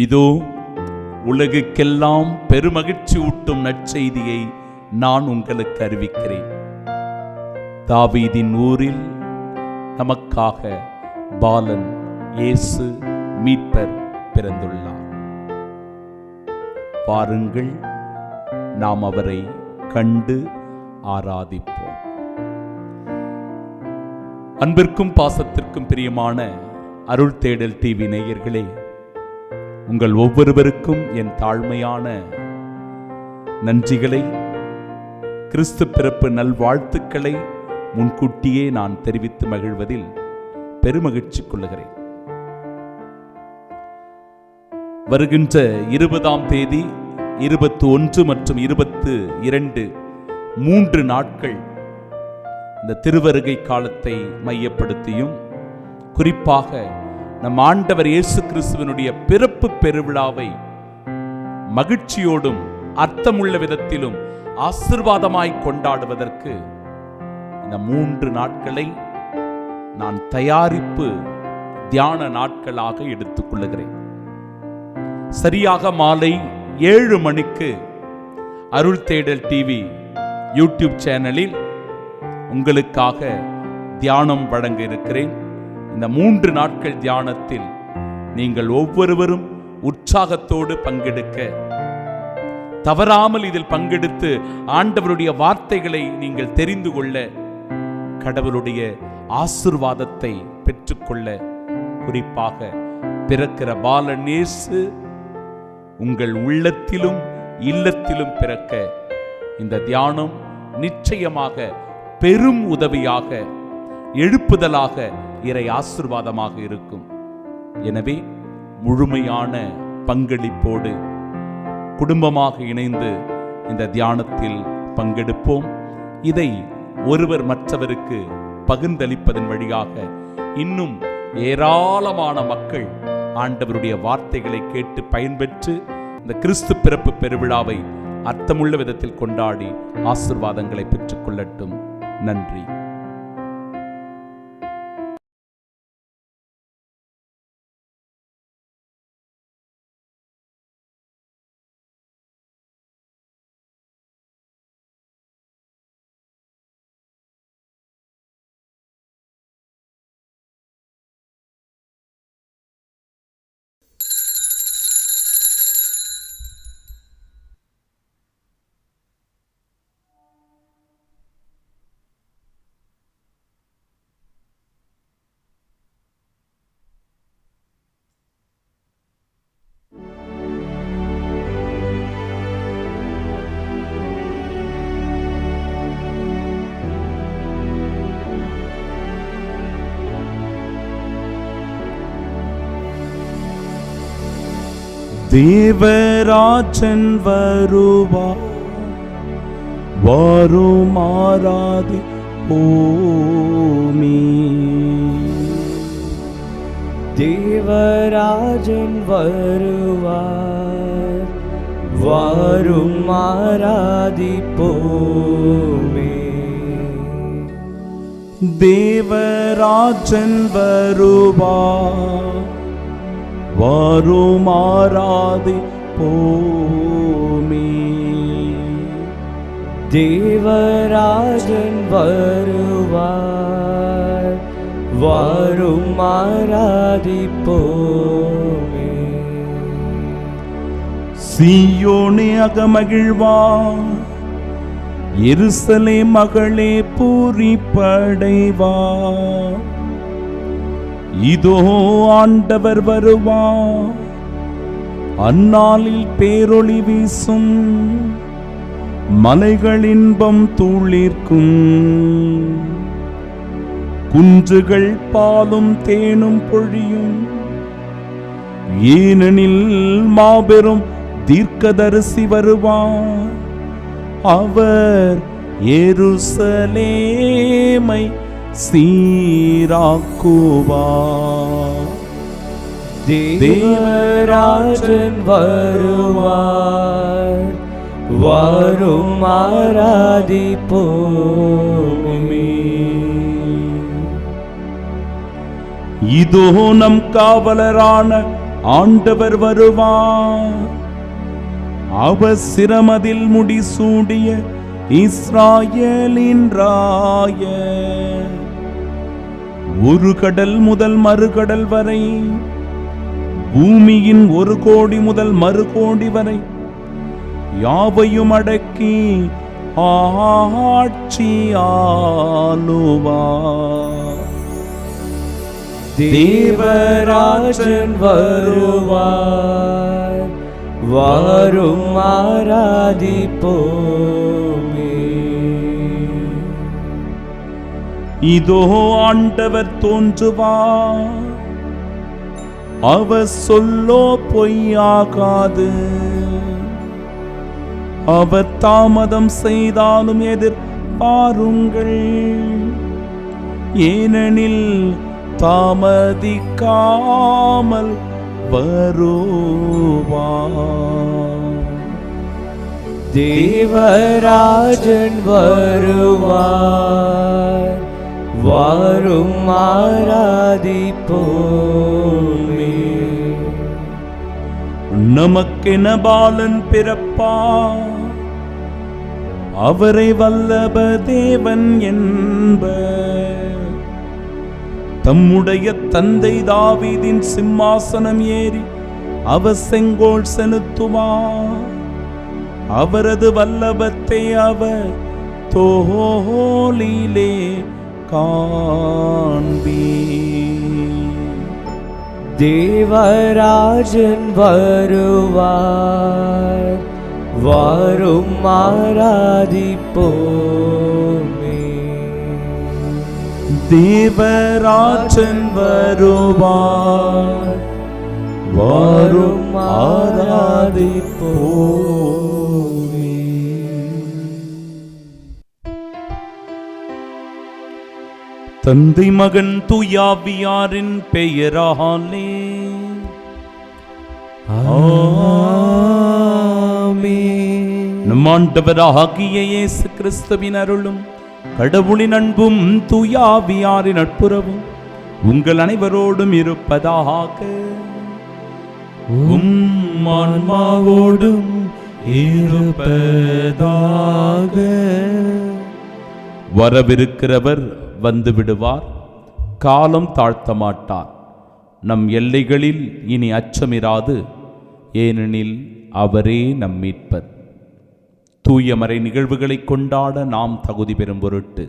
இதோ உலகுக்கெல்லாம் பெருமகிழ்ச்சி ஊட்டும் நற்செய்தியை நான் உங்களுக்கு அறிவிக்கிறேன். தாவீதின் ஊரில் நமக்காக பாலன் இயேசு மீட்பர் பிறந்துள்ளார். பாருங்கள், நாம் அவரை கண்டு ஆராதிப்போம். அன்பிற்கும் பாசத்திற்கும் பிரியமான அருள் தேடல் டிவி நேயர்களே, உங்கள் ஒவ்வொருவருக்கும் என் தாழ்மையான நன்றிகளை, கிறிஸ்து பிறப்பு நல்வாழ்த்துக்களை முன்கூட்டியே நான் தெரிவித்து மகிழ்வதில் பெருமகிழ்ச்சி கொள்ளுகிறேன். வருகின்ற 20ஆம் தேதி, 21 மற்றும் 22 3 நாட்கள் இந்த திருவருகை காலத்தை மையப்படுத்தியும், குறிப்பாக நம் ஆண்டவர் இயேசு கிறிஸ்துவினுடைய பிறப்பு பெருவிழாவை மகிழ்ச்சியோடும் அர்த்தமுள்ள விதத்திலும் ஆசீர்வாதமாய் கொண்டாடுவதற்கு இந்த 3 நாட்களை நான் தயாரிப்பு தியான நாட்களாக எடுத்துக்கொள்ளுகிறேன். சரியாக மாலை 7 மணிக்கு அருள் தேடல் டிவி யூடியூப் சேனலில் உங்களுக்காக தியானம் வழங்க இருக்கிறேன். இந்த 3 நாட்கள் தியானத்தில் நீங்கள் ஒவ்வொருவரும் உற்சாகத்தோடு பங்கெடுக்க, தவறாமல் இதில் பங்கெடுத்து ஆண்டவருடைய வார்த்தைகளை நீங்கள் தெரிந்து கொள்ள, கடவுளுடைய ஆசீர்வாதத்தை பெற்றுக்கொள்ள, குறிப்பாக பிறக்கிற பாலன் இயேசு உங்கள் உள்ளத்திலும் இல்லத்திலும் பிறக்க இந்த தியானம் நிச்சயமாக பெரும் உதவியாக, எழுப்புதலாக, இறை ஆசீர்வாதமாக இருக்கும். எனவே முழுமையான பங்களிப்போடு குடும்பமாக இணைந்து இந்த தியானத்தில் பங்கெடுப்போம். இதை ஒருவர் மற்றவருக்கு பகிர்ந்தளிப்பதன் வழியாக இன்னும் ஏராளமான மக்கள் ஆண்டவருடைய வார்த்தைகளை கேட்டு பயன்பெற்று இந்த கிறிஸ்து பிறப்பு பெருவிழாவை அர்த்தமுள்ள விதத்தில் கொண்டாடி ஆசீர்வாதங்களை பெற்றுக் கொள்ளட்டும். நன்றி. தேவராஜன் வருவார், வாரும் ஆராதிப்போமே. தேவராஜன் வருவார், வாரும் ஆராதிப்போமே. தேவராஜன் வருவார், வாரும் ஆராதிப்போமே. தேவராஜன் வருவார், வாரும் ஆராதிப்போமே. சீயோனே அகமகிழ்வார், எருசலேம் மகளே பூரிப்படைவார். இதோ ஆண்டவர் வருவார், அந்நாளில் பேரொளி வீசும், மலைகள் இன்பம் துளிர்க்கும். குன்றுகள் பாலும் தேனும் பொழியும், ஏனெனில் மாபெரும் தீர்க்கதரிசி வருவார். அவர் எருசலேமை சீராக்குவார். தேவராஜன் வருவார், வாரும் ஆராதிப்போமே. இதோ நம் காவலரான ஆண்டவர் வருவார். அவர் சிரமதில் முடிசூடிய இஸ்ராயேலின் ராயர். ஒரு கடல் முதல் மறுகடல் வரை, பூமியின் ஒரு கோடி முதல் மறு கோடி வரை யாவையும் அடக்கி ஆட்சி ஆளுவார். தேவராஜன் வருவார், வாரும் ஆராதிப்போமே. இதோ ஆண்டவர் தோன்றுவார், அவர் சொல்லோ பொய்யாகாது. அவர் தாமதம் செய்தாலும் எதிர்பாருங்கள், ஏனெனில் தாமதிக்காமல் வருவார். தேவராஜன் வருவார், வாரும் ஆராதிப்போமே. நமக்கென பாலன் பிறப்பார், அவரை வல்லப தேவன் என்பர். தம்முடைய தந்தை தாவீதின் சிம்மாசனம் ஏறி அவர் செங்கோல் செலுத்துவார். அவரது வல்லபத்தை அவர் தோளிலே காண்பீர். தேவராஜன் வருவார், வாரும் ஆராதிப்போமே. தேவராஜன் வருவார், வாரும் ஆராதிப்போமே. தந்தை மகன் தூயாவியாரின் பெயராலே ஆமென். நம் ஆண்டவராகிய இயேசு கிறிஸ்துவின் அருளும் கடவுளின் அன்பும் தூயாவியாரின் நட்புறவும் உங்கள் அனைவரோடும் இருப்பதாக. ஆன்மாவோடும் இருப்பதாக. வரவிருக்கிறவர் வந்து விடுவார், காலம் தாழ்த்த மாட்டார். நம் எல்லைகளில் இனி அச்சமிராது, ஏனெனில் அவரே நம் மீட்பர். தூயமறை நிகழ்வுகளை கொண்டாட நாம் தகுதி பெறும் பொருட்டு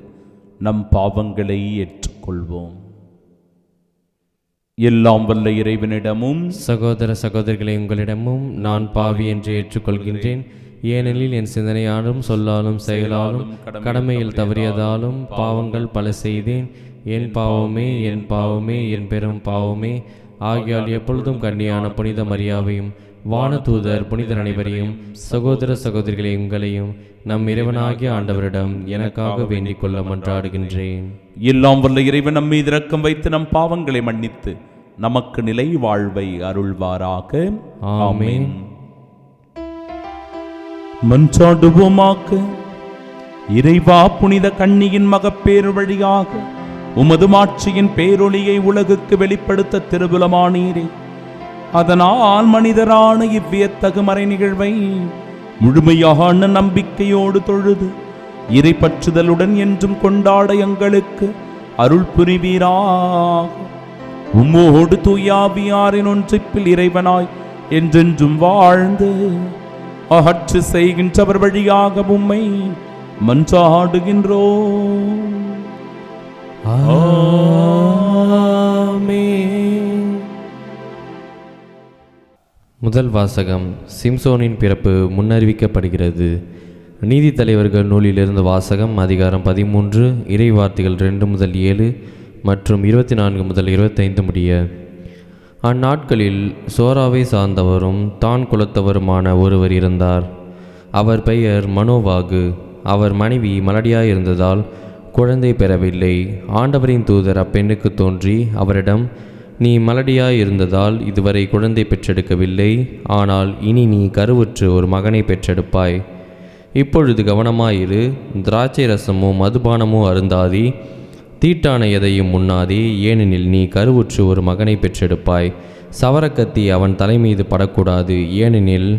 நம் பாவங்களை ஏற்றுக்கொள்வோம். எல்லாம் வல்ல இறைவனிடமும் சகோதர சகோதரிகளை உங்களிடமும் நான் பாவி என்று ஏற்றுக்கொள்கின்றேன். ஏனெனில் என் சிந்தனையாலும் சொல்லாலும் செயலாலும் கடமையில் தவறியதாலும் பாவங்கள் பல செய்தேன். என் பாவமே என் பாவமே என் பெரும் பாவமே. ஆகியால் எப்பொழுதும் கன்னியான புனித மரியாவையும் வானதூதர் புனிதர் அனைவரையும் சகோதர சகோதரிகளை உங்களையும் நம் இறைவனாகிய ஆண்டவரிடம் எனக்காக வேண்டிக் கொள்ள மன்றாடுகின்றேன். எல்லாம் வல்ல இறைவன் நம் மீது இரக்கம் வைத்து நம் பாவங்களை மன்னித்து நமக்கு நிலை வாழ்வை அருள்வாராக. ஆமென். மன்றாடுவோமாக. இறைவா, புனித கன்னியின் மகப்பேறு வழியாக உமது மாட்சியின் பேரொளியை உலகுக்கு வெளிப்படுத்த திருவுளமானீரே. அதனால் மனிதரான இவ்வியத்தகு மறை நிகழ்வை முழுமையான நம்பிக்கையோடு தொழுது இறை பற்றுதலுடன் என்றும் கொண்டாட எங்களுக்கு அருள் புரிவீராக. உம்மோடு தூயாவியாரின் ஒன்றிப்பில் இறைவனாய் என்றென்றும் வாழ்ந்து அகற்று செய்கின்றவர் வழியாக உம்மை மன்றாடுகின்றோம். ஆமென். முதல் வாசகம். சிம்சோனின் பிறப்பு முன்னறிவிக்கப்படுகிறது. நீதித்தலைவர்கள் நூலிலிருந்து வாசகம். அதிகாரம் 13, இறை வார்த்தைகள் 2 முதல் 7 மற்றும் 24 முதல் 25 முடிய. அந்நாட்களில் சோராவை சார்ந்தவரும் தான் குலத்தவருமான ஒருவர் இருந்தார். அவர் பெயர் மனோவாகு. அவர் மனைவி மலடியாயிருந்ததால் குழந்தை பெறவில்லை. ஆண்டவரின் தூதர் அப்பெண்ணுக்கு தோன்றி அவரிடம், நீ மலடியாயிருந்ததால் இதுவரை குழந்தை பெற்றெடுக்கவில்லை. ஆனால் இனி நீ கருவுற்று ஒரு மகனை பெற்றெடுப்பாய். இப்பொழுது கவனமாயிரு. திராட்சை ரசமோ மதுபானமோ அருந்தாதி, தீட்டான எதையும் உண்ணாதே. ஏனெனில் நீ கருவுற்று ஒரு மகனை பெற்றெடுப்பாய். சவரக்கத்தி அவன் தலைமீது படக்கூடாது. ஏனெனில்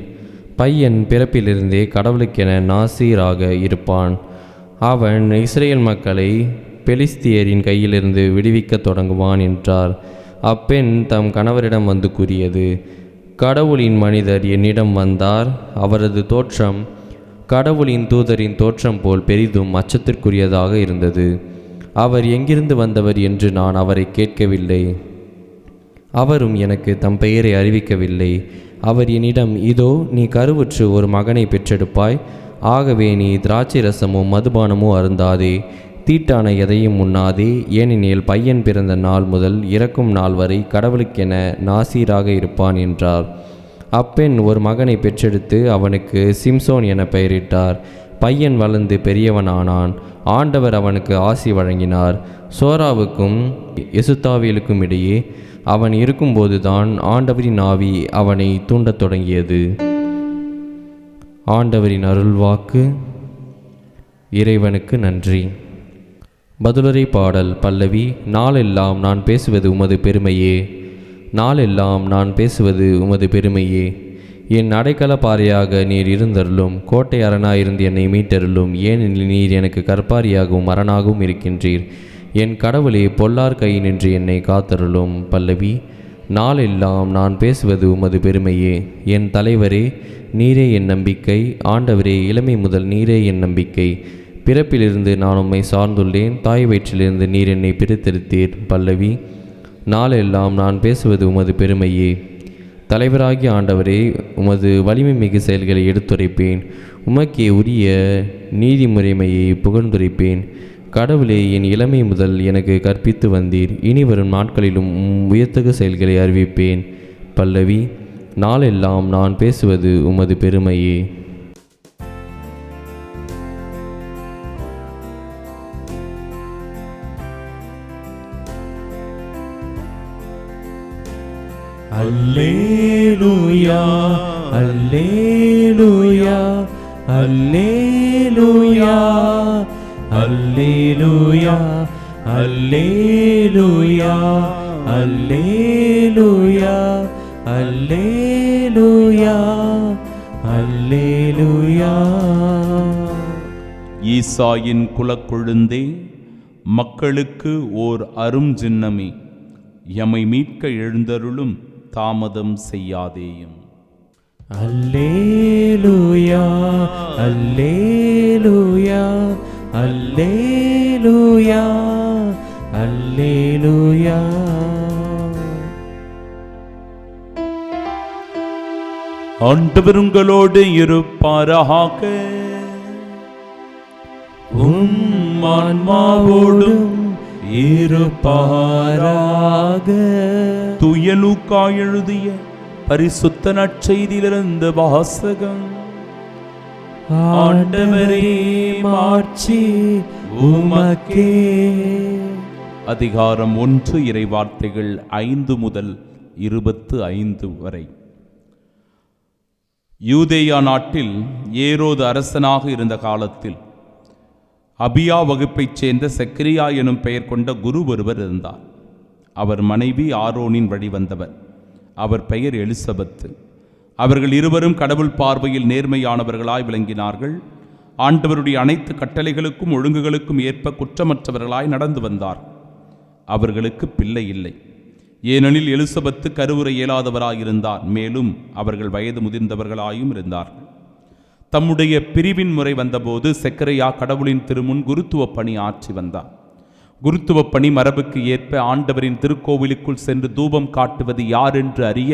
பையன் பிறப்பிலிருந்தே கடவுளுக்கென நாசீராக இருப்பான். அவன் இஸ்ரேல் மக்களை பெலிஸ்தியரின் கையிலிருந்து விடுவிக்கத் தொடங்குவான் என்றார். அப்பெண் தம் கணவரிடம் வந்து கூறியது, கடவுளின் மனிதர் என்னிடம் வந்தார். அவரது தோற்றம் கடவுளின் தூதரின் தோற்றம் போல் பெரிதும் அச்சத்திற்குரியதாக இருந்தது. அவர் எங்கிருந்து வந்தவர் என்று நான் அவரை கேட்கவில்லை. அவரும் எனக்கு தம் பெயரை அறிவிக்கவில்லை. அவர் என்னிடம், இதோ நீ கருவுற்று ஒரு மகனை பெற்றெடுப்பாய். ஆகவே நீ திராட்சை ரசமோ மதுபானமோ அருந்தாதே, தீட்டான எதையும் உண்ணாதே. ஏனெனில் பையன் பிறந்த நாள் முதல் இறக்கும் நாள் வரை கடவுளுக்கென நாசீராக இருப்பான் என்றார். அப்பெண் ஒரு மகனை பெற்றெடுத்து அவனுக்கு சிம்சோன் என பெயரிட்டார். பையன் வளர்ந்து பெரியவனானான். ஆண்டவர் அவனுக்கு ஆசி வழங்கினார். சோராவுக்கும் எசுத்தாவியலுக்கும் இடையே அவன் இருக்கும்போதுதான் ஆண்டவரின் ஆவி அவனை தூண்டத் தொடங்கியது. ஆண்டவரின் அருள்வாக்கு. இறைவனுக்கு நன்றி. பதிலுரை பாடல் பல்லவி. நாளெல்லாம் நான் பேசுவது உமது பெருமையே, நாளெல்லாம் நான் பேசுவது உமது பெருமையே. என் அடைக்கல பாறையாக நீர் இருந்தருளும், கோட்டை அரணாயிருந்து என்னை மீட்டருளும். ஏனெனில் நீர் எனக்கு கற்பாரியாகவும் அரணாகவும் இருக்கின்றீர். என் கடவுளே, பொல்லார் கை நின்று என்னை காத்தருளும். பல்லவி. நாளெல்லாம் நான் பேசுவது உமது பெருமையே. என் தலைவரே, நீரே என் நம்பிக்கை. ஆண்டவரே, இளமை முதல் நீரே என் நம்பிக்கை. பிறப்பிலிருந்து நான் உம்மை சார்ந்துள்ளேன், தாய் வயிற்றிலிருந்து நீர் என்னை பிரித்தெடுத்தீர். பல்லவி. நாளெல்லாம் நான் பேசுவது உமது பெருமையே. தலைவராகிய ஆண்டவரே, உமது வலிமை மிகு செயல்களை எடுத்துரைப்பேன். உமக்கே உரிய நீதிமுறைமையை புகழ்ந்துரைப்பேன். கடவுளே, என் இளமை முதல் எனக்கு கற்பித்து வந்தீர். இனி வரும் நாட்களிலும் உயர்த்தகு செயல்களை அறிவிப்பேன். பல்லவி. நாளெல்லாம் நான் பேசுவது உமது பெருமையே. அல்லேலூயா, அல்லேலூயா, அல்லேலூயா, அல்லேலூயா, அல்லேலூயா, அல்லேலூயா, அல்லேலூயா, அல்லேலூயா. ஈசாயின் குலக்கொழுந்தே, மக்களுக்கு ஓர் அரும் சின்னமே, எமை மீட்க எழுந்தருளும், தாமதம் செய்யாதேயும். அல்லேலூயா, அல்லேலூயா, அல்லேலூயா, அல்லேலூயா. ஆண்டவர் உங்களோடு இருப்பாராக. உம் ஆன்மாவோடும் இருப்பாராக. தூய லூக்கா எழுதிய பரிசுத்த நற்செய்தியிலிருந்து வாசகம். ஆண்டவரே, மாட்சி உமக்கே. அதிகாரம் 1, இறை வார்த்தைகள் 5 முதல் 25 வரை. யூதேயா நாட்டில் ஏரோது அரசனாக இருந்த காலத்தில் அபியா வகுப்பைச் சேர்ந்த செக்கரியா எனும் பெயர் கொண்ட குரு ஒருவர் இருந்தார். அவர் மனைவி ஆரோனின் வழி வந்தவர். அவர் பெயர் எலிசபெத்து. அவர்கள் இருவரும் கடவுள் பார்வையில் நேர்மையானவர்களாய் விளங்கினார்கள். ஆண்டவருடைய அனைத்து கட்டளைகளுக்கும் ஒழுங்குகளுக்கும் ஏற்ப குற்றமற்றவர்களாய் நடந்து வந்தார். அவர்களுக்கு பிள்ளை இல்லை. ஏனெனில் எலிசபெத்து கருவுற இயலாதவராயிருந்தார். மேலும் அவர்கள் வயது முதிர்ந்தவர்களாயும் இருந்தார்கள். தம்முடைய பிரிவின் முறை வந்தபோது செக்கரியா கடவுளின் திருமுன் குருத்துவ பணி ஆற்றி வந்தார். குருத்துவ பணி மரபுக்கு ஏற்ப ஆண்டவரின் திருக்கோவிலுக்குள் சென்று தூபம் காட்டுவது யார் என்று அறிய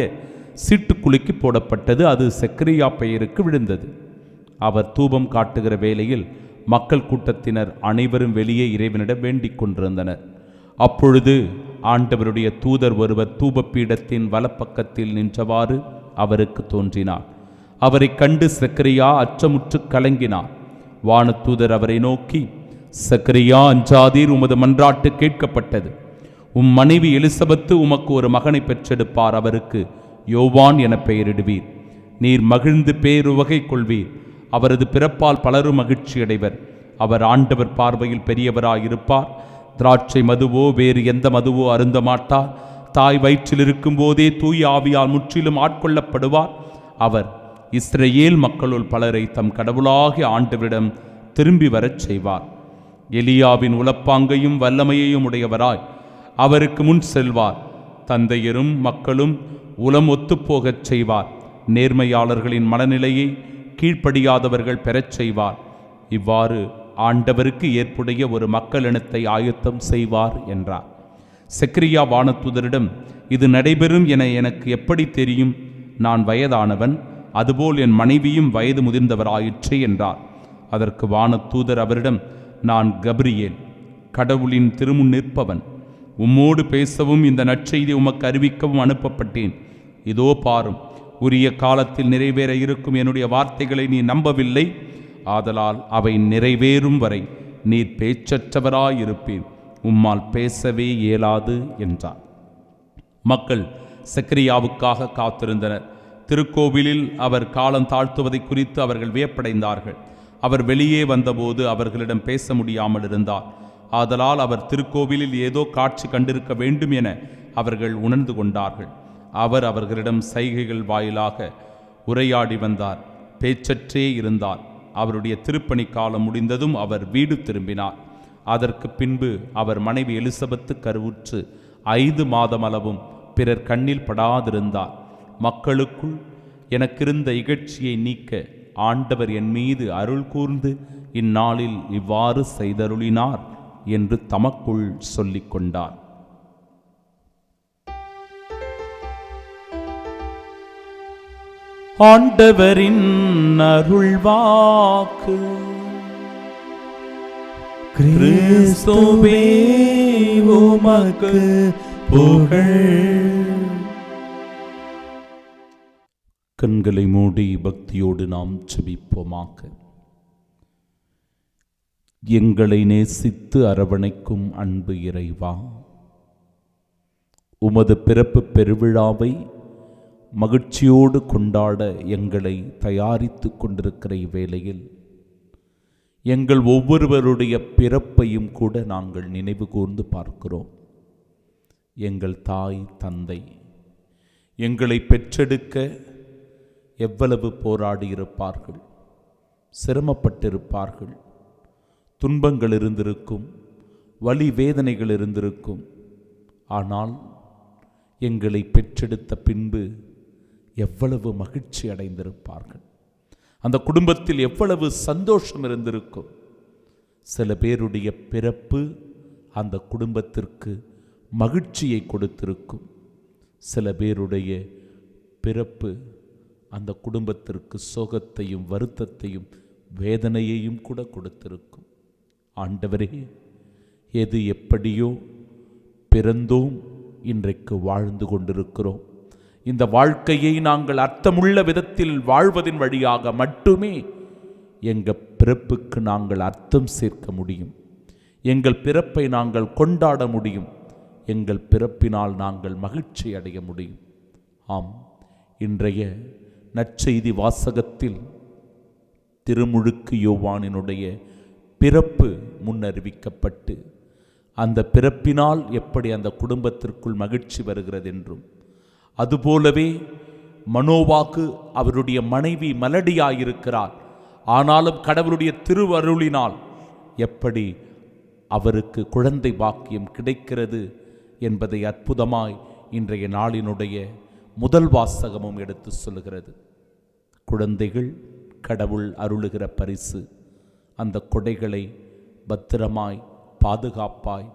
சீட்டுக்குலுக்கி போடப்பட்டது. அது செக்கரியா பெயருக்கு விழுந்தது. அவர் தூபம் காட்டுகிற வேளையில் மக்கள் கூட்டத்தினர் அனைவரும் வெளியே இறைவனிடம் வேண்டிக் கொண்டிருந்தனர். அப்பொழுது ஆண்டவருடைய தூதர் ஒருவர் தூபப்பீடத்தின் வலப்பக்கத்தில் நின்றவாறு அவருக்கு தோன்றினார். அவரை கண்டு செக்கரியா அச்சமுற்று கலங்கினார். வானதூதர் அவரை நோக்கி, செக்கரியா, அஞ்சாதீர், உமது மன்றாட்டு கேட்கப்பட்டது. உம் மனைவி எலிசபெத்து உமக்கு ஒரு மகனை பெற்றெடுப்பார். அவருக்கு யோவான் என பெயரிடுவீர். நீர் மகிழ்ந்து பேருவகை கொள்வீர். அவரது பிறப்பால் பலரும் மகிழ்ச்சியடைவர். அவர் ஆண்டவர் பார்வையில் பெரியவராயிருப்பார். திராட்சை மதுவோ வேறு எந்த மதுவோ அருந்த மாட்டார். தாய் வயிற்றில் இருக்கும் போதே தூய ஆவியால் முற்றிலும் ஆட்கொள்ளப்படுவார். அவர் இஸ்ரேல் மக்களுள் பலரை தம் கடவுளாகிய ஆண்டவரிடம் திரும்பி வரச் செய்வார். எலியாவின் உலப்பாங்கையும் வல்லமையையும் உடையவராய் அவருக்கு முன் செல்வார். தந்தையரும் மக்களும் உலம் ஒத்துப்போகச் செய்வார். நேர்மையாளர்களின் மனநிலையை கீழ்ப்படியாதவர்கள் பெறச் செய்வார். இவ்வாறு ஆண்டவருக்கு ஏற்புடைய ஒரு மக்களினத்தை ஆயத்தம் செய்வார் என்றார். செக்கரியா வானதூதரிடம், இது நடைபெறும் என எனக்கு எப்படி தெரியும்? நான் வயதானவன், அதுபோல் என் மனைவியும் வயது முதிர்ந்தவராயிற்றே என்றார். அதற்கு வானதூதர் அவரிடம், நான் கபிரியேல், கடவுளின் திருமுன் நிற்பவன். உம்மோடு பேசவும் இந்த நற்செய்தி உமக்கு அறிவிக்கவும் அனுப்பப்பட்டேன். இதோ பாரும், உரிய காலத்தில் நிறைவேற இருக்கும் என்னுடைய வார்த்தைகளை நீ நம்பவில்லை. ஆதலால் அவை நிறைவேறும் வரை நீர் பேச்சற்றவராயிருப்பீர். உம்மால் பேசவே இயலாது என்றார். மக்கள் செக்கரியாவுக்காக காத்திருந்தனர். திருக்கோவிலில் அவர் காலம் தாழ்த்துவதை குறித்து அவர்கள் வியப்படைந்தார்கள். அவர் வெளியே வந்தபோது அவர்களிடம் பேச முடியாமல் இருந்தார். ஆதலால் அவர் திருக்கோவிலில் ஏதோ காட்சி கண்டிருக்க வேண்டும் என அவர்கள் உணர்ந்து கொண்டார்கள். அவர் அவர்களிடம் சைகைகள் வாயிலாக உரையாடி வந்தார். பேச்சற்றே இருந்தார். அவருடைய திருப்பணி காலம் முடிந்ததும் அவர் வீடு திரும்பினார். அதற்கு பின்பு அவர் மனைவி எலிசபெத்து கருவுற்று 5 மாதமளவும் பிறர் கண்ணில் படாதிருந்தார். மக்களுக்குள் எனக்கிருந்த இகழ்ச்சியை நீக்க ஆண்டவர் என் மீது அருள் கூர்ந்து இந்நாளில் இவ்வாறு செய்தருளினார் என்று தமக்குள் சொல்லிக் கொண்டார். ஆண்டவரின் அருள்வாக்கு. கிறிஸ்துவே உமக்கு புகழ். கண்களை மூடி பக்தியோடு நாம் ஜெபிப்போமாக. எங்களை நேசித்து அரவணைக்கும் அன்பு இறைவா, உமது பிறப்பு பெருவிழாவை மகிழ்ச்சியோடு கொண்டாட எங்களை தயாரித்து கொண்டிருக்கிற இவ்வேளையில் எங்கள் ஒவ்வொருவருடைய பிறப்பையும் கூட நாங்கள் நினைவு கூர்ந்து பார்க்கிறோம். எங்கள் தாய் தந்தை எங்களை பெற்றெடுக்க எவ்வளவு போராடியிருப்பார்கள், சிரமப்பட்டிருப்பார்கள். துன்பங்கள் இருந்திருக்கும், வலி வேதனைகள் இருந்திருக்கும். ஆனால் எங்களை பெற்றெடுத்த பின்பு எவ்வளவு மகிழ்ச்சி அடைந்திருப்பார்கள். அந்த குடும்பத்தில் எவ்வளவு சந்தோஷம் இருந்திருக்கும். சில பேருடைய பிறப்பு அந்த குடும்பத்திற்கு மகிழ்ச்சியை கொடுத்திருக்கும். சில பேருடைய பிறப்பு அந்த குடும்பத்திற்கு சோகத்தையும் வருத்தத்தையும் வேதனையையும் கூட கொடுத்திருக்கும். ஆண்டவரே, எது எப்படியோ பிறந்தோம், இன்றைக்கு வாழ்ந்து கொண்டிருக்கிறோம். இந்த வாழ்க்கையை நாங்கள் அர்த்தமுள்ள விதத்தில் வாழ்வதின் வழியாக மட்டுமே எங்கள் பிறப்புக்கு நாங்கள் அர்த்தம் சேர்க்க முடியும். எங்கள் பிறப்பை நாங்கள் கொண்டாட முடியும். எங்கள் பிறப்பினால் நாங்கள் மகிழ்ச்சி அடைய முடியும். ஆம், இன்றைய நற்செய்தி வாசகத்தில் திருமுழுக்கு யோவானினுடைய பிறப்பு முன்னறிவிக்கப்பட்டு அந்த பிறப்பினால் எப்படி அந்த குடும்பத்திற்குள் மகிழ்ச்சி வருகிறது என்றும், அதுபோலவே மனோவாக்கு அவருடைய மனைவி மலடியாயிருக்கிறார், ஆனாலும் கடவுளுடைய திருவருளினால் எப்படி அவருக்கு குழந்தை பாக்கியம் கிடைக்கிறது என்பதை அற்புதமாய் இன்றைய நாளினுடைய முதல் வாசகமும் எடுத்து சொல்லுகிறது. குழந்தைகள் கடவுள் அருளுகிற பரிசு. அந்த கொடைகளை பத்திரமாய் பாதுகாப்பாய்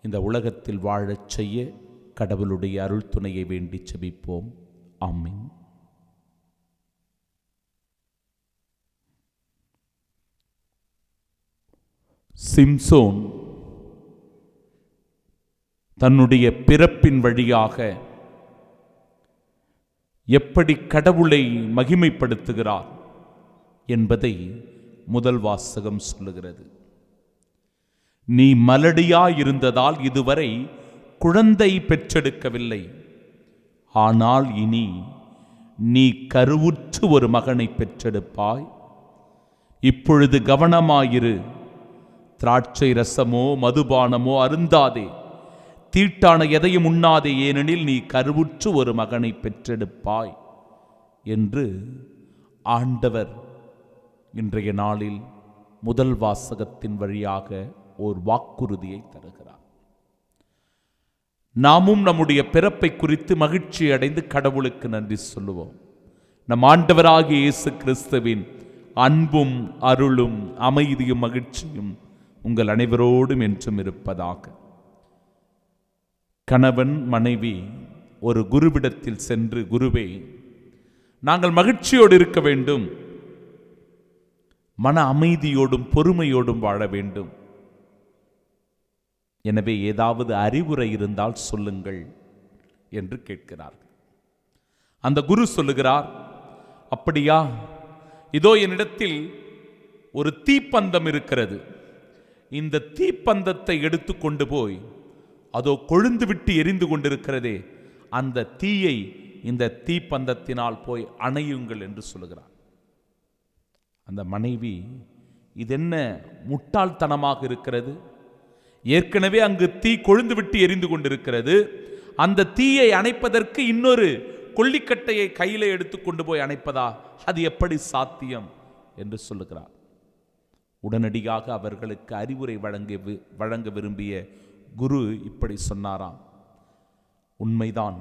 இந்த உலகத்தில் வாழச் செய்ய கடவுளுடைய அருள் துணையை வேண்டி செபிப்போம். ஆமென். சிம்சோன் தன்னுடைய பிறப்பின் வழியாக எப்படி கடவுளை மகிமைப்படுத்துகிறார் என்பதை முதல் வாசகம் சொல்லுகிறது. நீ மலடியாயிருந்ததால் இதுவரை குழந்தை பெற்றெடுக்கவில்லை, ஆனால் இனி நீ கருவுற்று ஒரு மகனை பெற்றெடுப்பாய். இப்பொழுது கவனமாயிரு, திராட்சை ரசமோ மதுபானமோ அருந்தாதே, தீட்டான எதையும் உண்ணாதே, ஏனெனில் நீ கருவுற்று ஒரு மகனை பெற்றெடுப்பாய் என்று ஆண்டவர் இன்றைய நாளில் முதல் வாசகத்தின் வழியாக ஒரு வாக்குறுதியை தருகிறார். நாமும் நம்முடைய பிறப்பை குறித்து மகிழ்ச்சி அடைந்து கடவுளுக்கு நன்றி சொல்லுவோம். நம் ஆண்டவராகிய இயேசு கிறிஸ்துவின் அன்பும் அருளும் அமைதியும் மகிழ்ச்சியும் உங்கள் அனைவரோடும் என்றும் இருப்பதாக. கணவன் மனைவி ஒரு குருவிடத்தில் சென்று, குருவே, நாங்கள் மகிழ்ச்சியோடு இருக்க வேண்டும், மன அமைதியோடும் பொறுமையோடும் வாழ வேண்டும், எனவே ஏதாவது அறிவுரை இருந்தால் சொல்லுங்கள் என்று கேட்கிறார்கள். அந்த குரு சொல்லுகிறார், அப்படியா, இதோ என்னிடத்தில் ஒரு தீப்பந்தம் இருக்கிறது. இந்த தீப்பந்தத்தை எடுத்துக்கொண்டு போய், அதோ கொழுந்து விட்டு எரிந்து கொண்டிருக்கிறதே, அந்த தீயை இந்த தீப்பந்தத்தினால் போய் அணையுங்கள் என்று சொல்லுகிறார். அந்த மனைவி, இதென்ன முட்டாள்தனமாக இருக்கிறது, ஏற்கனவே அங்கு தீ கொழுந்து விட்டு எரிந்து கொண்டிருக்கிறது, அந்த தீயை அணைப்பதற்கு இன்னொரு கொல்லிக்கட்டையை கையிலே எடுத்துக்கொண்டு போய் அணைப்பதா, அது எப்படி சாத்தியம் என்று சொல்லுகிறார். உடனடியாக அவர்களுக்கு அறிவுரை வழங்க விரும்பிய குரு இப்படி சொன்னாராம், உண்மைதான்,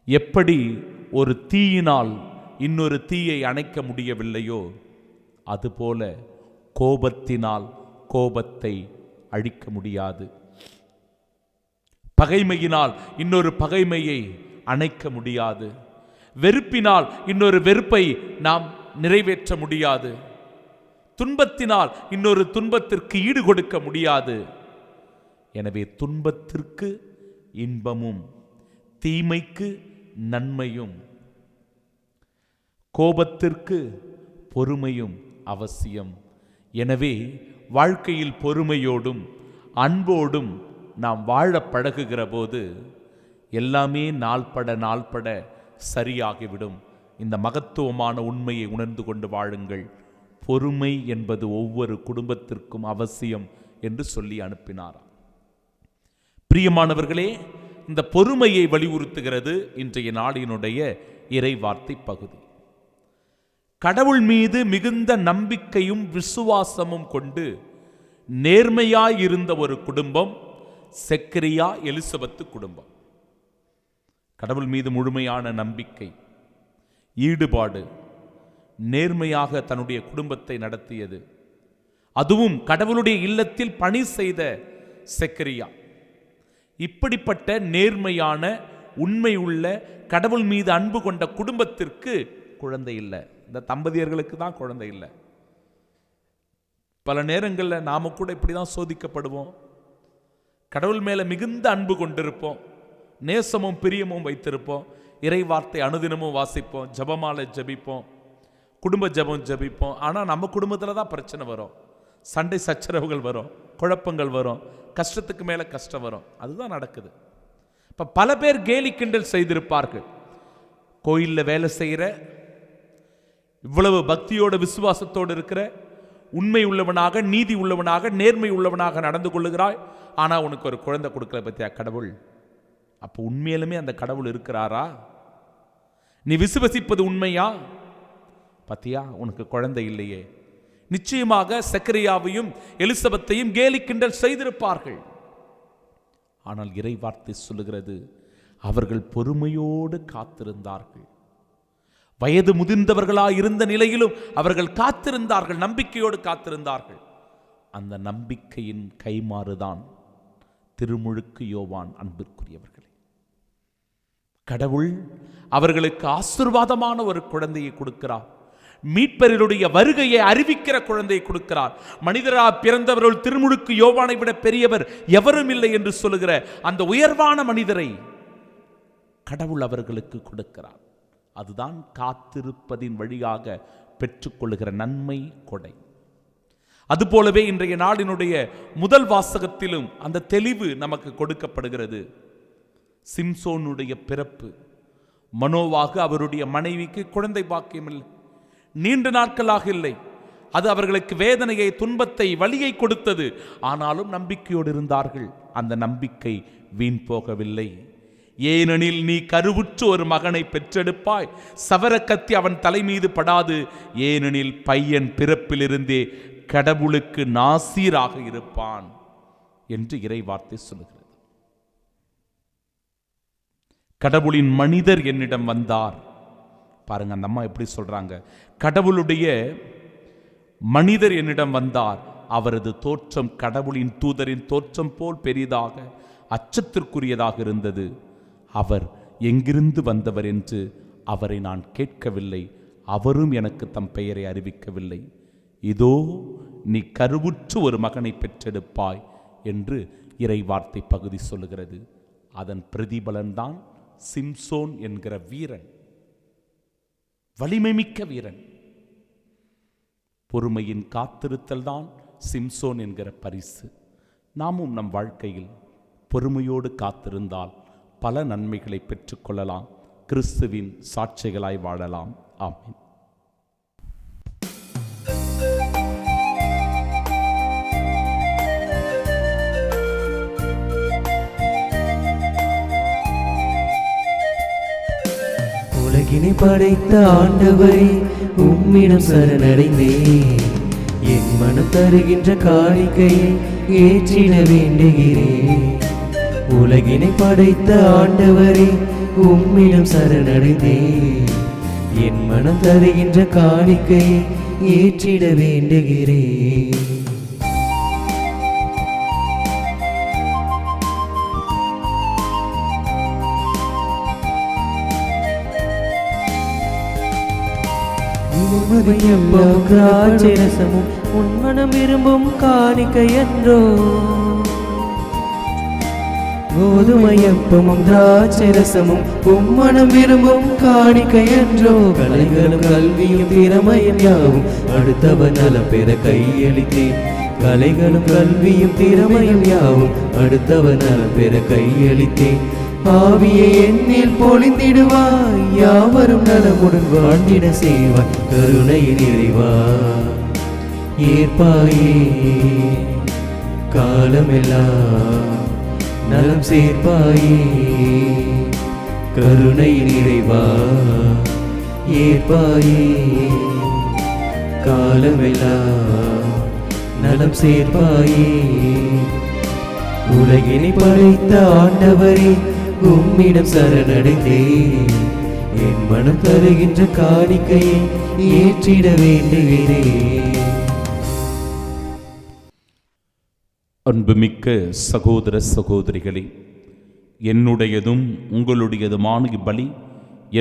எப்படி ஒரு தீயினால் இன்னொரு தீயை அணைக்க முடியவில்லையோ, அதுபோல கோபத்தினால் கோபத்தை அழிக்க முடியாது, பகைமையினால் இன்னொரு பகைமையை அணைக்க முடியாது, வெறுப்பினால் இன்னொரு வெறுப்பை நாம் நிறைவேற்ற முடியாது, துன்பத்தினால் இன்னொரு துன்பத்திற்கு ஈடு கொடுக்க முடியாது. எனவே துன்பத்திற்கு இன்பமும் தீமைக்கு நன்மையும் கோபத்திற்கு பொறுமையும் அவசியம். எனவே வாழ்க்கையில் பொறுமையோடும் அன்போடும் நாம் வாழ பழகுகிற போது எல்லாமே நாள்பட சரியாகிவிடும். இந்த மகத்துவமான உண்மையை உணர்ந்து கொண்டு வாழுங்கள். பொறுமை என்பது ஒவ்வொரு குடும்பத்திற்கும் அவசியம் என்று சொல்லி அனுப்பினாராம். பிரியமானவர்களே, இந்த பொறுமையை வலியுறுத்துகிறது இன்றைய நாளினுடைய இறை வார்த்தை பகுதி. கடவுள் மீது மிகுந்த நம்பிக்கையும் விசுவாசமும் கொண்டு நேர்மையாயிருந்த ஒரு குடும்பம் செக்கரியா எலிசபெத்து குடும்பம். கடவுள் மீது முழுமையான நம்பிக்கை, ஈடுபாடு, நேர்மையாக தன்னுடைய குடும்பத்தை நடத்தியது, அதுவும் கடவுளுடைய இல்லத்தில் பணி செய்த செக்கரியா. இப்படிப்பட்ட நேர்மையான உண்மை உள்ள கடவுள் மீது அன்பு கொண்ட குடும்பத்திற்கு குழந்தை இல்லை. இந்த தம்பதியர்களுக்கு தான் குழந்தை இல்லை. பல நேரங்களில் நாம கூட இப்படி தான் சோதிக்கப்படுவோம். கடவுள் மேலே மிகுந்த அன்பு கொண்டிருப்போம், நேசமும் பிரியமும் வைத்திருப்போம், இறை வார்த்தை அனுதினமும் வாசிப்போம், ஜபமாலை ஜபிப்போம், குடும்ப ஜபம் ஜபிப்போம். ஆனால் நம்ம குடும்பத்தில் தான் பிரச்சனை வரும், சண்டை சச்சரவுகள் வரும், குழப்பங்கள் வரும், கஷ்டத்துக்கு மேலே கஷ்டம் வரும். அதுதான் நடக்குது. இப்போ பல பேர் கேலி கிண்டல் செய்திருப்பார்கள். கோயிலில் வேலை செய்கிற, இவ்வளவு பக்தியோட விசுவாசத்தோடு இருக்கிற, உண்மை உள்ளவனாக, நீதி உள்ளவனாக, நேர்மை உள்ளவனாக நடந்து கொள்ளுகிறாய், ஆனால் உனக்கு ஒரு குழந்தை கொடுக்கல பத்தியா கடவுள். அப்போ உண்மையிலுமே அந்த கடவுள் இருக்கிறாரா? நீ விசுவசிப்பது உண்மையா? பத்தியா உனக்கு குழந்தை இல்லையே. நிச்சயமாக செக்கரியாவையும் எலிசபெத்தையும் கேலி கிண்டல் செய்திருப்பார்கள். ஆனால் இறை வார்த்தை சொல்லுகிறது, அவர்கள் பொறுமையோடு காத்திருந்தார்கள். வயது முதிர்ந்தவர்களாய் இருந்த நிலையிலும் அவர்கள் காத்திருந்தார்கள், நம்பிக்கையோடு காத்திருந்தார்கள். அந்த நம்பிக்கையின் கைமாறுதான் திருமுழுக்கு யோவான். அன்பிற்குரியவர்களே, கடவுள் அவர்களுக்கு ஆசீர்வாதமான ஒரு குழந்தையை கொடுக்கிறார். மீட்பருடைய வருகையை அறிவிக்கிற குழந்தையை கொடுக்கிறார். மனிதரா பிறந்தவர்கள் திருமுழுக்கு யோவானை விட பெரியவர் எவரும் இல்லை என்று சொல்லுகிற அந்த உயர்வான மனிதரை கடவுள் அவர்களுக்கு கொடுக்கிறார். அதுதான் காத்திருப்பதின் வழியாக பெற்றுக்கொள்ளுகிற நன்மை கொடை. அதுபோலவே இன்றைய நாளினுடைய முதல் வாசகத்திலும் அந்த தெளிவு நமக்கு கொடுக்கப்படுகிறது. சிம்சோனுடைய பிறப்பு. மனோவாக அவருடைய மனைவிக்கு குழந்தை பாக்கியம் இல்லை, நீண்ட நாட்களாக இல்லை. அது அவர்களுக்கு வேதனையை, துன்பத்தை, வலியை கொடுத்தது. ஆனாலும் நம்பிக்கையோடு இருந்தார்கள். அந்த நம்பிக்கை வீண் போகவில்லை. ஏனெனில் நீ கருவுற்று ஒரு மகனை பெற்றெடுப்பாய், சவரக்கத்தி அவன் தலை மீது படாது. ஏனெனில் பையன் பிறப்பிலிருந்தே கடவுளுக்கு நாசீராக இருப்பான் என்று இறைவார்த்தை சொல்லுகிறது. கடவுளின் மனிதர் என்னிடம் வந்தார். பாருங்க, அந்த அம்மா எப்படி சொல்றாங்க, கடவுளுடைய மனிதர் என்னிடம் வந்தார், அவரது தோற்றம் கடவுளின் தூதரின் தோற்றம் போல் பெரிதாக அச்சத்திற்குரியதாக இருந்தது. அவர் எங்கிருந்து வந்தவர் என்று அவரை நான் கேட்கவில்லை, அவரும் எனக்கு தம் பெயரை அறிவிக்கவில்லை. இதோ நீ கருவுற்று ஒரு மகனை பெற்றெடுப்பாய் என்று இறைவார்த்தை பகுதி சொல்லுகிறது. அதன் பிரதிபலன்தான் சிம்சோன் என்கிற வீரன், வலிமை மிக்க வீரன். பொறுமையின் காத்திருத்தல் தான் சிம்சோன் என்கிற பரிசு. நாமும் நம் வாழ்க்கையில் பொறுமையோடு காத்திருந்தால் பல நன்மைகளை பெற்றுக்கொள்ளலாம், கிறிஸ்துவின் சாட்சிகளாய் வாழலாம். ஆமென். உலகினை படைத்த ஆண்டவரே, உம்மிடம் சரணடைந்தேன். என் மனம் தருகின்ற காணிக்கையை ஏற்றிட வேண்டுகிறேன். உலகினை படைத்த ஆண்டவரே, உம்மிடம் சரணடைந்தேன். என் மனம் தருகின்ற காணிக்கையை ஏற்றிட வேண்டுகிறேன். திராட்சரசமும் உன்மனம் விரும்பும் காணிக்கையன்றோ, கோதுமையப்பமும் திராட்சரசமும் உம்மனம் விரும்பும் காணிக்கையன்றோ. கலைகளும் கல்வியும் திறமையும் யாவும் அடுத்தவன் நலம் பெற கையளித்தேன். கலைகளும் கல்வியும் திறமையும் யாவும் அடுத்தவன் நலம் பெற கையளித்தேன். ஆவியை என்னில் பொழிந்திடுவாய், யாவரும் நலமுடன் வாழ்ந்திட செய்வாய். கருணையின் இறைவா ஏற்பாயே, காலமெல்லாம் நலம் சேர்ப்பாயே. கருணையின் இறைவா ஏற்பாயே, காலமெல்லாம் நலம் சேர்ப்பாயே. உலகினை படைத்த ஆண்டவரே, உம்மிடம் சரணடைந்தேன். என் மனம் தருகின்ற காணிக்கையை ஏற்றிட வேண்டுகிறேன். அன்புமிக்க சகோதர சகோதரிகளே, என்னுடையதும் உங்களுடையதுமான இப்பலி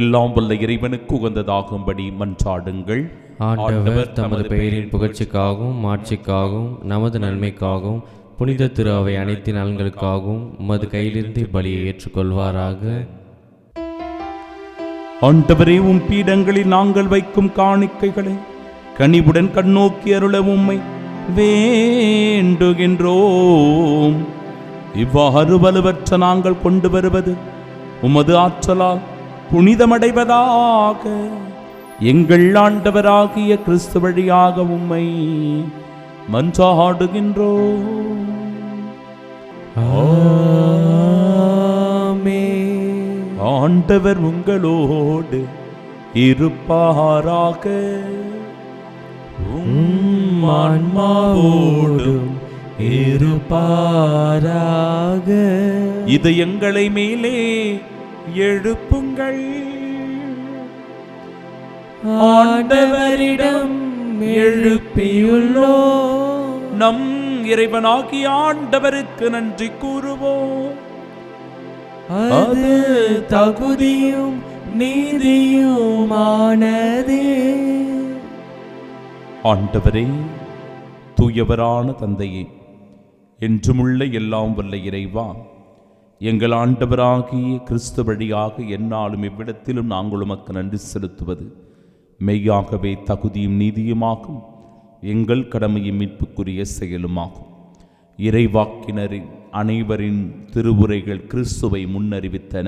எல்லாம் வல்ல இறைவனுக்கு உகந்ததாகும்படி மன்றாடுங்கள். ஆண்டவர் தமது பெயரின் புகழ்ச்சிக்காகவும் மாட்சிக்காகவும் நமது நன்மைக்காகவும் புனித திரு அவை அனைத்து நலன்களுக்காகவும் உமது கையிலிருந்து பலியை ஏற்றுக்கொள்வாராக. ஆண்டவரே, உம் பீடங்களில் நாங்கள் வைக்கும் காணிக்கைகளை கனிவுடன் கண்ணோக்கி அருள உம்மை வேண்டுகின்றோம். இவ்வாறு வலுவற்ற நாங்கள் கொண்டு வருவது உமது ஆற்றலால் புனிதமடைவதாக. எங்கள் ஆண்டவராகிய கிறிஸ்து வழியாக உம்மை மன்றாடுகின்றோம். ஆமென். ஆண்டவர் உங்களோடு இருப்பாராக. உம் ஆன்மாவோடும் இருப்பாராக. இதயங்களை மேலே எழுப்புங்கள். ஆண்டவரிடம் எழுப்பியுள்ளோம். நம் இறைவனாகிய ஆண்டவருக்கு நன்றி கூறுவோம். அது தகுதியும் நீதியுமானதே. ஆண்டவரே, தூயவரான தந்தையே, என்றுமுள்ள எல்லாம் வல்ல இறைவா, எங்கள் ஆண்டவராகிய கிறிஸ்து வழியாக எந்நாளும் இவ்விடத்திலும் நாங்கள் உமக்கு நன்றி செலுத்துவது மெய்யாகவே தகுதியும் நீதியுமாகும். எங்கள் கடமையும் மீட்புக்குரிய செயலுமாகும். இறைவாக்கினரின் அனைவரின் திருவுரைகள் கிறிஸ்துவை முன்னறிவித்தன.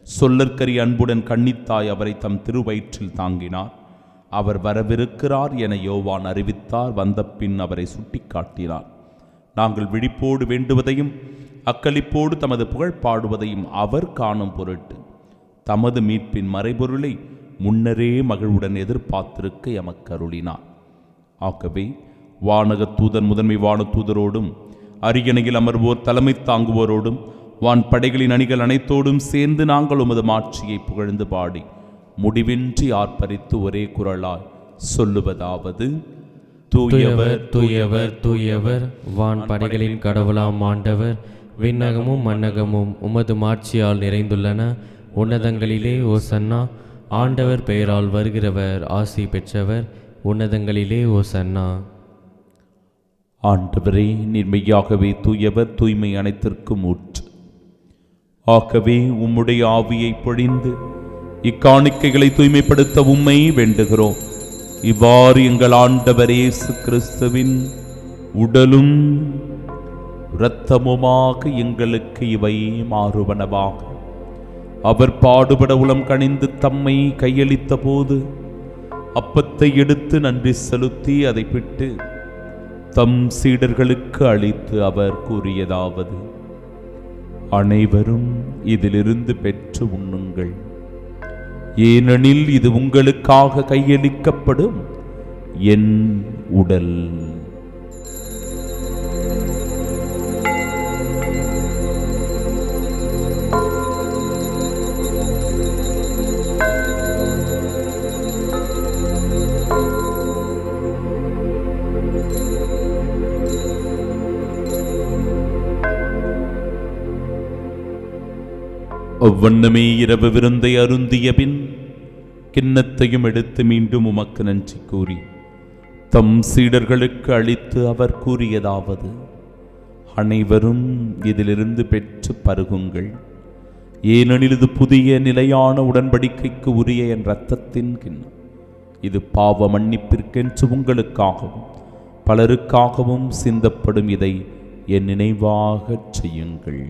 சொல்லற்கரிய அன்புடன் கன்னித்தாய் அவரை தம் திருவயிற்றில் தாங்கினார். அவர் வரவிருக்கிறார் என யோவான் அறிவித்தார். வந்த பின் அவரை சுட்டிக்காட்டினார். நாங்கள் விழிப்போடு வேண்டுவதையும் அக்களிப்போடு தமது புகழ் பாடுவதையும் அவர் காணும் பொருட்டு தமது மீட்பின் மறைபொருளை முன்னரே மகிழ்வுடன் எதிர்பார்த்திருக்க எமக்கு அருளினார். ஆகவே வானக தூதர் முதன்மை வான தூதரோடும் அரியணையில் அமர்வோர் தலைமை தாங்குவோரோடும் வான் படைகளின் அணிகள் அனைத்தோடும் சேர்ந்து நாங்கள் உமது மாட்சியை புகழ்ந்து பாடி முடிவின்றி ஆர்ப்பரித்து ஒரே குரலாய் சொல்லுவதாவது: தூயவர் தூயவர் தூயவர், வான் படைகளின் கடவுளாம் ஆண்டவர், விண்ணகமும் மண்ணகமும் உமது மாட்சியால் நிறைந்துள்ளன. உன்னதங்களிலே ஓசன்னா. ஆண்டவர் பெயரால் வருகிறவர் ஆசி பெற்றவர். உன்னதங்களிலே ஓசன்னா. ஆண்டவரே, நீர் மெய்யாகவே தூயவர், தூய்மை அனைத்திற்கும் ஊற்று. ஆகவே உம்முடைய ஆவியை பொழிந்து இக்காணிக்கைகளை தூய்மைப்படுத்த உம்மை வேண்டுகிறோம். இவ்வாறு எங்கள் ஆண்டவர் இயேசு கிறிஸ்துவின் உடலும் இரத்தமுமாக எங்களுக்கு இவை மாறுவனவாக. அவர் பாடுபட உளம் கனிந்து தம்மை கையளித்த போது அப்பத்தை எடுத்து நன்றி செலுத்தி அதை பிட்டு தம் சீடர்களுக்கு அளித்து அவர் கூறியதாவது: அனைவரும் இதிலிருந்து பெற்று உண்ணுங்கள், ஏனெனில் இது உங்களுக்காக கையளிக்கப்படும் என் உடல். அவ்வண்ணமே இரவு விருந்தை அருந்திய பின் கிண்ணத்தையும் எடுத்து மீண்டும் உமக்கு நன்றி கூறி தம் சீடர்களுக்கு அளித்து அவர் கூறியதாவது: அனைவரும் இதிலிருந்து பெற்று பருகுங்கள், ஏனெனில் இது புதிய நிலையான உடன்படிக்கைக்கு உரிய என் இரத்தத்தின் கிண்ணம். இது பாவ மன்னிப்பிற்கென்று உங்களுக்காகவும் பலருக்காகவும் சிந்தப்படும். இதை என் நினைவாகச் செய்யுங்கள்.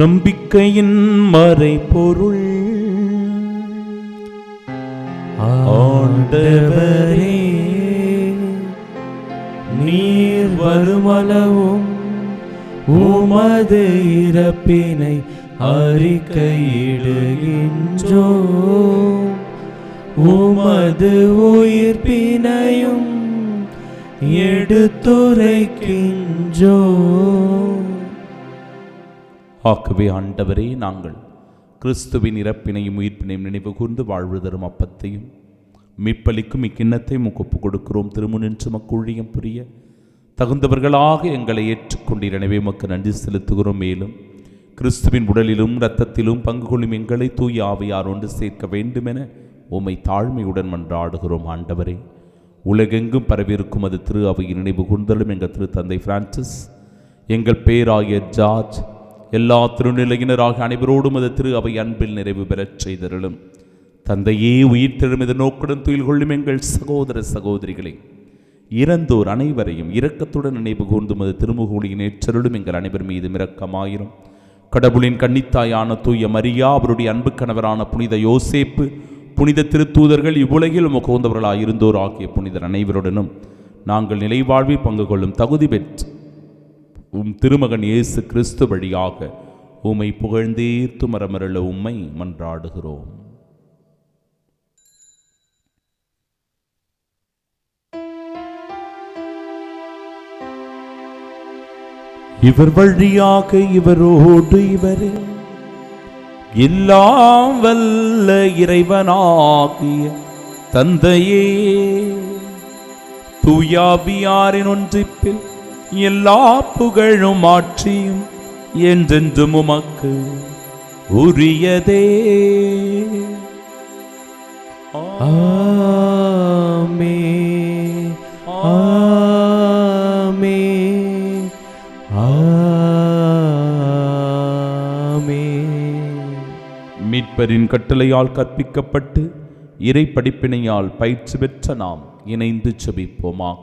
நம்பிக்கையின் மறைபொருள். ஆண்டவரே, நீர் வருமளவும் உமது இறப்பினை அறிக்கையிடுகின்றோம், உமது உயிர்ப்பினையும் எடுத்துரைக்கின்றோம். ஆகவே ஆண்டவரே, நாங்கள் கிறிஸ்துவின் இறப்பினையும் உயிர்ப்பினையும் நினைவு கூர்ந்து வாழ்வு தரும் அப்பத்தையும் மீட்பளிக்கும் இக்கிண்ணத்தையும் ஒப்புக் கொடுக்கிறோம். திருமுனின்று மக்கூழியம் புரிய தகுந்தவர்களாக எங்களை ஏற்றுக்கொண்டீர். எனவே உமக்கு நன்றி செலுத்துகிறோம். மேலும் கிறிஸ்துவின் உடலிலும் இரத்தத்திலும் பங்கு கொள்ளும் எங்களை தூய ஆவியார் ஒன்று சேர்க்க வேண்டுமென உம்மை தாழ்மையுடன் மன்றாடுகிறோம். ஆண்டவரே, உலகெங்கும் பரவியிருக்கும் அது திரு அவையின் நினைவு கூர்ந்தலும் எங்கள் திரு தந்தை பிரான்சிஸ், எங்கள் பேராயர் ஜார்ஜ், எல்லா திருநிலையினராக அனைவரோடும் அது திரு அவை அன்பில் நிறைவு பெறச் செய்தருளும். தந்தையே, உயிர் தெழும் இது நோக்குடன் துயில் கொள்ளும் எங்கள் சகோதர சகோதரிகளை, இறந்தோர் அனைவரையும் இரக்கத்துடன் நினைவு கூர்ந்தும் அது திருமுகொழியின் ஏற்றருளும் எங்கள் அனைவர் மீது இரக்கமாயிரும். கடவுளின் கன்னித்தாயான தூய மரியா, அவருடைய அன்பு கணவரான புனித யோசேப்பு, புனித திருத்தூதர்கள், இவ்வுலகில் உகந்தவர்களாக இருந்தோர் ஆகிய புனிதர் அனைவருடனும் நாங்கள் நிலைவாழ்வில் பங்கு கொள்ளும் தகுதி பெற்று திருமகன் இயேசு கிறிஸ்து வழியாக உம்மை புகழ்ந்தேர்த்து மரமருள உம்மை மன்றாடுகிறோம். இவர் வழியாக இவரோடு இவரே எல்லாம் வல்ல இறைவனாகிய தந்தையே, தூயாவியாரின் ஒன்றிப்பில் எல்லா புகழும் ஆட்சியும் என்றென்றும் உமக்கு உரியதே. ஆமென், ஆமென், ஆமென். மீட்பரின் கட்டளையால் கற்பிக்கப்பட்டு இறை படிப்பினையால் பயிற்சி பெற்ற நாம் இணைந்து செபிப்போமாக.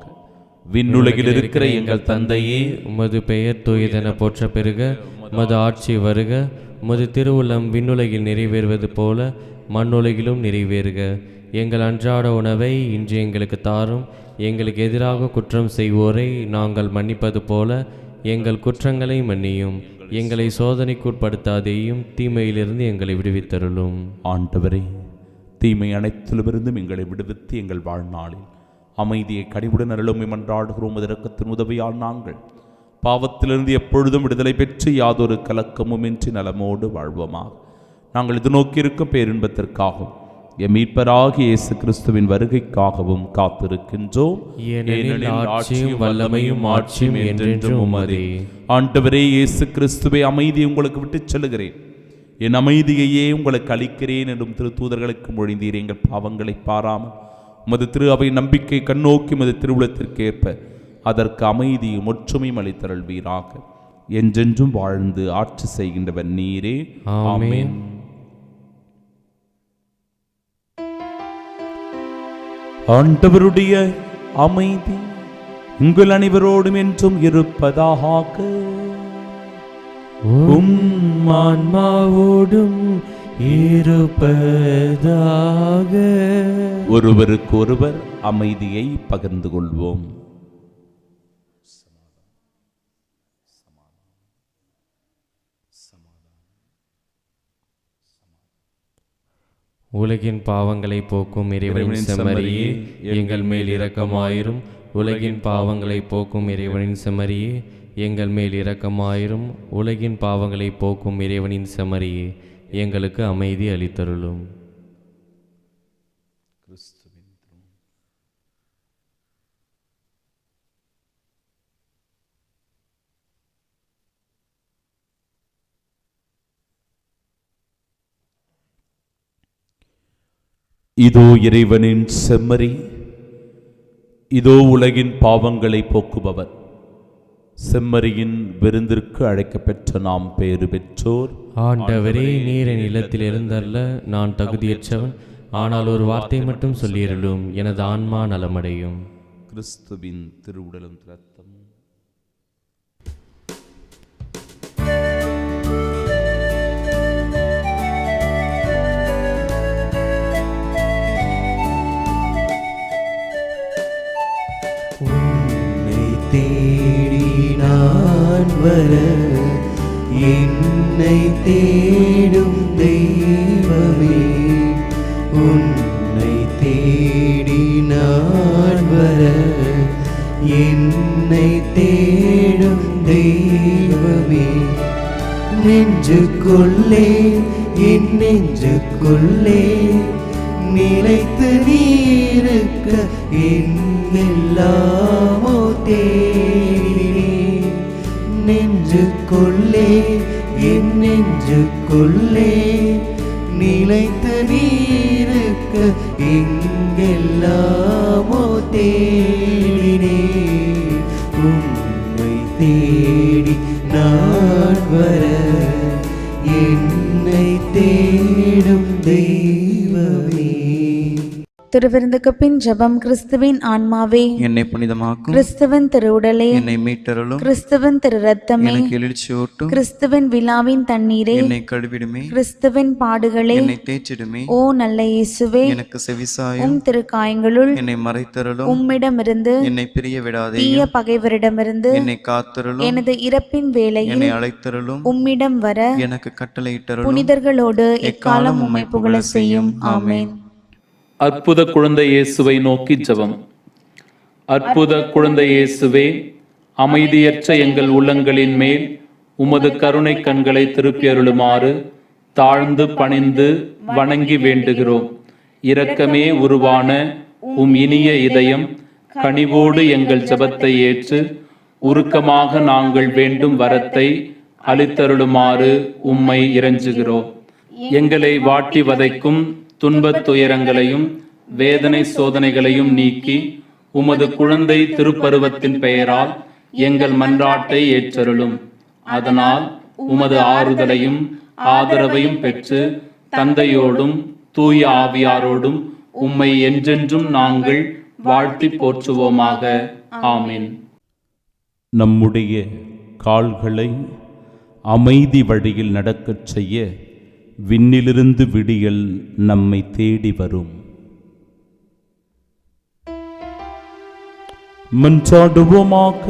விண்ணுலகில் இருக்கிற எங்கள் தந்தையே, உமது பெயர் தூயதென போற்ற பெறுக. உமது ஆட்சி வருக. உமது திருவுள்ளம் விண்ணுலகில் நிறைவேறுவது போல மண்ணுலகிலும் நிறைவேறுக. எங்கள் அன்றாட உணவை இன்று எங்களுக்கு தாரும். எங்களுக்கு எதிராக குற்றம் செய்வோரை நாங்கள் மன்னிப்பது போல எங்கள் குற்றங்களை மன்னியும். எங்களை சோதனைக்குட்படுத்தாதேயும், தீமையிலிருந்து எங்களை விடுவித்தருளும். ஆண்டவரே, தீமை அனைத்திலுமிருந்தும் எங்களை விடுவித்து எங்கள் வாழ்நாளில் அமைதியை கனிவுடன் அருளும் மன்றாடுகிறோம். இரக்கத்தின் உதவியால் நாங்கள் பாவத்திலிருந்து எப்பொழுதும் விடுதலை பெற்று யாதொரு கலக்கமும் இன்றி நலமோடு வாழ்வோமாக. நாங்கள் இது நோக்கியிருக்கும் பேரின்பத்திற்காகவும் எம் மீட்பராகிய இயேசு கிறிஸ்துவின் வருகைக்காகவும் காத்திருக்கின்றோம். ஏனெனில் ஆட்சியும் வல்லமையும் ஆட்சியும் என்றென்றும் உமதே. ஆண்டவரே இயேசு கிறிஸ்துவை, அமைதி உங்களுக்கு விட்டுச் செல்கிறேன், என் அமைதியையே உங்களுக்கு அளிக்கிறேன் என்றும் திருத்தூதர்களுக்கு மொழிந்தீர். எங்கள் பாவங்களை பாராமல் உமது திரு அவை நம்பிக்கை கண்ணோக்கி உமது திருவுளத்திற்கேற்ப அதற்கு அமைதியும் ஒற்றுமையும் அளித்தருள்வீராக. என்றென்றும் வாழ்ந்து ஆட்சி செய்கின்றவர் நீரே. ஆமென். ஆண்டவருடைய அமைதி உங்கள் அனைவரோடும் என்றும் இருப்பதாக. ஆன்மாவோடும் இருப்பதாக. ஒருவருக்கு ஒருவர் அமைதியை பகிர்ந்து கொள்வோம். உலகின் பாவங்களை போக்கும் இறைவனின் செம்மறியே, எங்கள் மேல் இரக்கமாயிரும். உலகின் பாவங்களை போக்கும் இறைவனின் செம்மறியே, எங்கள் மேல் இரக்கமாயிரும். உலகின் பாவங்களை போக்கும் இறைவனின் செம்மறியே, எங்களுக்கு அமைதி அளித்தருளும். இதோ இறைவனின் செம்மறி, இதோ உலகின் பாவங்களை போக்குபவர். செம்மறியின் விருந்திற்கு அழைக்கப்பெற்ற நாம் பேறு பெற்றோர். ஆண்டவரே, நீர் என் இல்லத்தில் இருந்தல்ல, நான் தகுதியற்றவன். ஆனால் ஒரு வார்த்தை மட்டும் சொல்லியருளும், எனது ஆன்மா நலமடையும். கிறிஸ்துவின் திருவுடலும் இரத்தம் தேடி நான் வர என்னை தேடும் தெய்வமே, உன்னை தேடி நான் வர என்னை தேடும் தெய்வமே. நெஞ்சுக்குள்ளே என் நெஞ்சுக்குள்ளே நிலைத்து நீருக்க எல்லாமோ தேடினேன். நெஞ்சுக்குள்ளே என் நெஞ்சுக்குள்ளே நிலைத்து நீருக்க எங்கெல்லாமோ தேடினேன். உம்மை தேடி நான் வர என்னை தேடும் தெய்வமே. திருவிருந்துக்கு பின் ஜெபம். கிறிஸ்துவின் ஆன்மாவே என்னை புனிதமாக்கும். கிறிஸ்துவின் திருவுடலே என்னை மீட்டருளும். கிறிஸ்துவின் திரு ரத்தமே எனக்கு எழுச்சியூட்டும். கிறிஸ்துவின் விழாவின் தண்ணீரே என்னை கழுவிடுமே. கிறிஸ்துவின் பாடுகளே என்னை தேய்ச்சிடுமே. ஓ நல்ல இயேசுவே, எனக்கு செவிசாயும். உம் திருக்காயங்களுள் என்னை மறைத்தருளும். உம்மிடமிருந்து என்னை பிரிய விடாதே. தீய பகைவரிடமிருந்து என்னை காத்தருளும். எனது இறப்பின் வேளையில் என்னை அழைத்தருளும். உம்மிடம் வர எனக்கு கட்டளையிட்டருளும். புனிதர்களோடு எக்காலம் உம்மை புகழ செய்யும். ஆமென். அற்புத குழந்தை இயேசுவை நோக்கி ஜெபம். அற்புத குழந்தை இயேசுவே, அமைதியற்ற எங்கள் உள்ளங்களின் மேல் உமது கருணை கண்களை திருப்பி அருளுமாறு தாழ்ந்து பணிந்து வணங்கி வேண்டுகிறோம். இரக்கமே உருவான உம் இனிய இதயம் கனிவோடு எங்கள் ஜெபத்தை ஏற்று உருக்கமாக நாங்கள் வேண்டும் வரத்தை அளித்தருளுமாறு உம்மை இறைஞ்சுகிறோம். எங்களை வாட்டி வதைக்கும் துன்பத் துயரங்களையும் வேதனை சோதனைகளையும் நீக்கி உமது குழந்தை திருப்பருவத்தின் பெயரால் எங்கள் மன்றாட்டை ஏற்றருளும். அதனால் உமது ஆறுதலையும் ஆதரவையும் பெற்று தந்தையோடும் தூய ஆவியாரோடும் உம்மை என்றென்றும் நாங்கள் வாழ்த்தி போற்றுவோமாக. ஆமென். நம்முடைய கால்களை அமைதி வழியில் நடக்கச் செய்ய விண்ணிலிருந்து விடியல் நம்மை தேடி வரும். மன்றாடுவோமாக.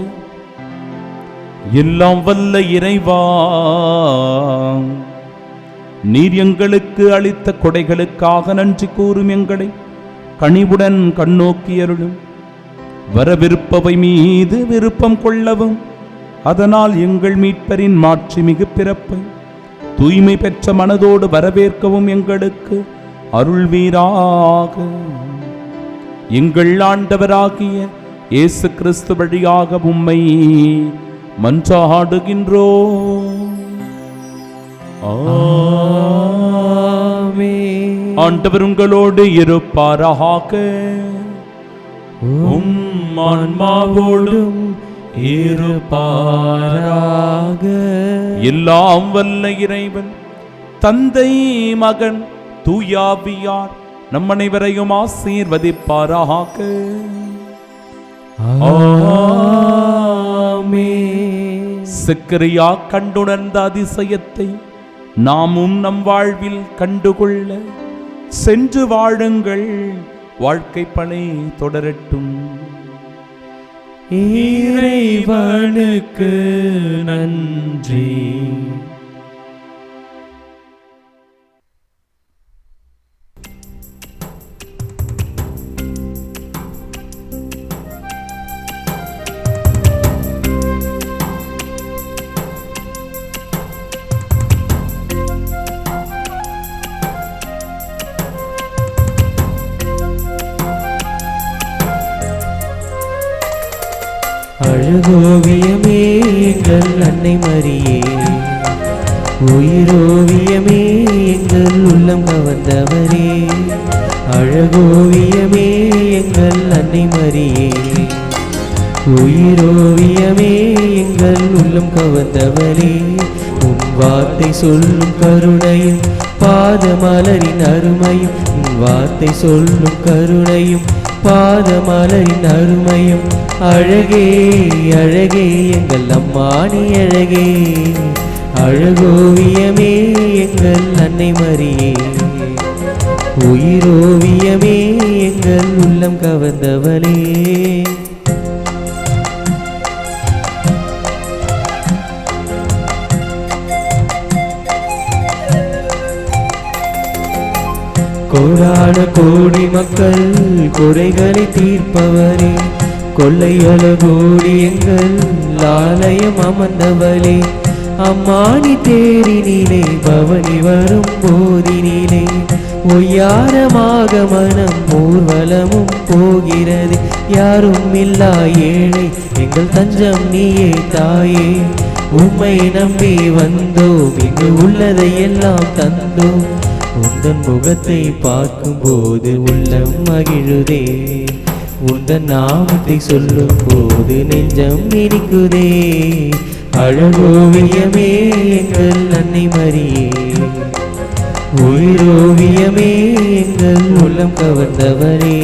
எல்லாம் வல்ல இறைவா, நீர் எங்களுக்கு அளித்த கொடைகளுக்காக நன்றி கூறும் எங்களை கனிவுடன் கண்ணோக்கி அருளும். வரவிருப்பவை மீது விருப்பம் கொள்ளவும், அதனால் எங்கள் மீட்பரின் மாட்சிமிகு பிறப்பை தூய்மை பெற்ற மனதோடு வரவேற்கவும் எங்களுக்கு அருள்வீராக. எங்கள் ஆண்டவராகிய இயேசு கிறிஸ்து வழியாக உம்மை மன்றாடுகின்றோம். ஆமென். ஆண்டவர் உங்களோடு இருப்பாராக. உம் ஆன்மாவோடும் இருப்பாராக. எல்லாம் வல்ல இறைவன் தந்தை, மகன், தூயாவியார் நம் அனைவரையும் ஆசீர்வதிப்பாராக. ஆமென். சக்கரையா கண்டுணர்ந்த அதிசயத்தை நாமும் நம் வாழ்வில் கண்டுகொள்ள சென்று வாழுங்கள். வாழ்க்கை பணி தொடரட்டும். இறைவனுக்கு நன்றி. அழகோவியமே எங்கள் அன்னை மரியே, உயிரோவியமே எங்கள் உள்ளம் கவர்ந்தவரே. அழகோவியமே எங்கள் அன்னை மரியே, உயிரோவியமே எங்கள் உள்ளம் கவர்ந்தவரே. உன் வார்த்தை சொல்லும் கருணையும் பாதமலரின் அருமையும், உன் வார்த்தை சொல்லும் கருணையும் பாதமலரின் அருமையும். அழகே அழகே எங்கள் அம்மானி அழகே, அழகோவியமே எங்கள் அன்னை மரியே, உயிரோவியமே எங்கள் உள்ளம் கவர்ந்தவளே. கோடான கோடி மக்கள் குறைகளை தீர்ப்பவரே, கொள்ளையழகோடி எங்கள் ஆலயம் அமர்ந்தவளே. அம்மானி தேரினிலே பவனி வரும் போதினிலே, ஒய்யாரமாக மனம் ஊர்வலமும் போகிறது. யாரும் இல்லா ஏழை எங்கள் தஞ்சம் நீயே தாயே, உம்மை நம்பி வந்தோம், இங்கு உள்ளதை எல்லாம் தந்தோம். உந்தன் முகத்தை பார்க்கும் போது உள்ளம் மகிழுதே, உந்தன் நாமத்தை சொல்லும் போது நெஞ்சம் இனிக்குதே. அழகோவியமே எங்கள் அன்னை மரியே, உயிரோவியமே எங்கள் உள்ளம் கவர்ந்தவரே.